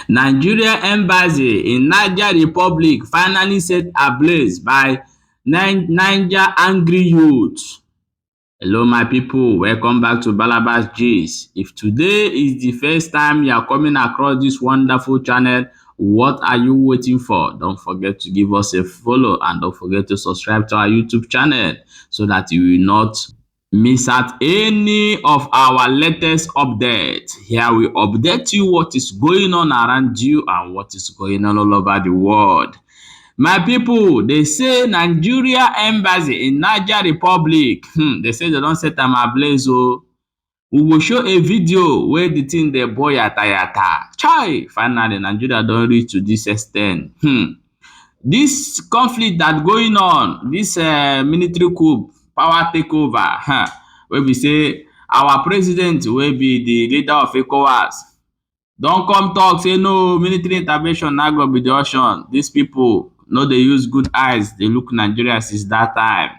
Nigeria embassy in Niger Republic finally set ablaze by Niger angry youth. Hello my people, welcome back to Balabas Gist. If today is the first time you are coming across this wonderful channel, what are you waiting for? Don't forget to give us a follow and don't forget to subscribe to our YouTube channel so that you will not miss out any of our latest updates. Here we update you what is going on around you and what is going on all over the world. My people, they say Nigeria embassy in Niger Republic, they say they don't set am ablaze. Oh, we will show a video where the thing dey boil yata. Chai, finally Nigeria don reach to this extent. This conflict that going on, this military coup, power takeover, wey be say our president wey be the leader of ECOWAS don come talk say no military intervention na go be the option. These people no dey use good eyes dey look Nigeria since that time.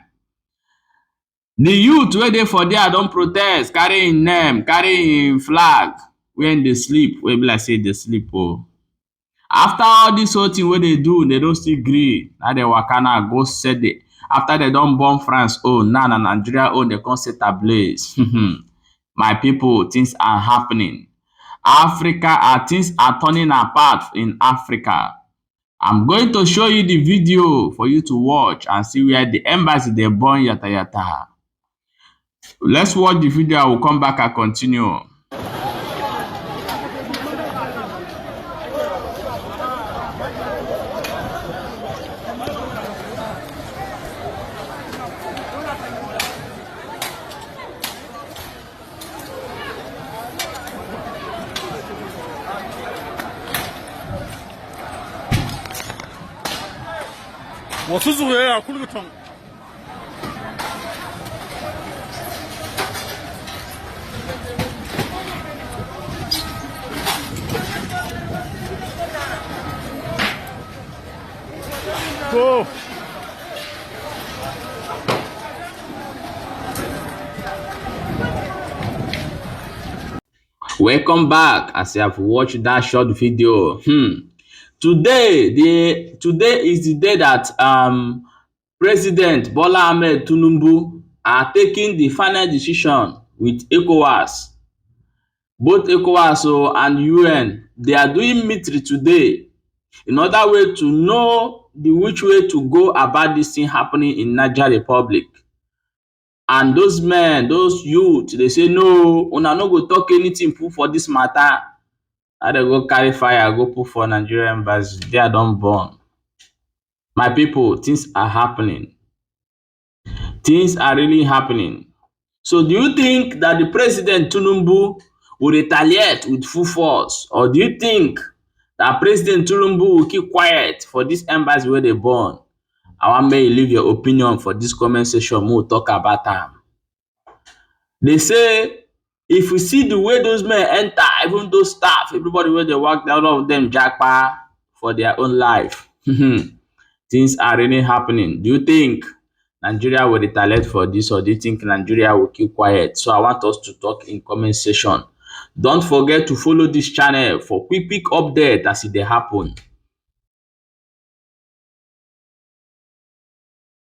The youth wey dey for there don protest, carry im name, carry im flag, wey dey sleep, wey be like say dey sleep. Oh, after all this whole thing wey they do, they don't still gree. Now they waka now go set the after they don burn France own, now na Nigeria own they come set ablaze. My people, things are happening. Things are turning apart in Africa. I'm going to show you the video for you to watch and see where the embassy they burn yata. Let's watch the video. I will come back and continue. Go. Welcome back. As you have watched that short video, today is the day that President Bola Ahmed Tinubu are taking the final decision with ECOWAS. Both ECOWAS and UN, they are doing meeting today in order way to know the which way to go about this thing happening in Niger Republic. And those men, those youth, they say no, una no go talk anything put for this matter. And they go carry fire, go put for Nigeria embassy. They are done born. My people, things are happening. Things are really happening. So do you think that the President Tinubu will retaliate with full force? Or do you think that President Tinubu will keep quiet for this embassy where they born? I want me to leave your opinion for this comment section. We'll talk about them. They say if we see the way those men enter, even those staff, everybody where they work, all of them jackpot for their own life. Things are really happening. Do you think Nigeria will retaliate for this, or do you think Nigeria will keep quiet? So I want us to talk in comment section. Don't forget to follow this channel for quick update as it happen.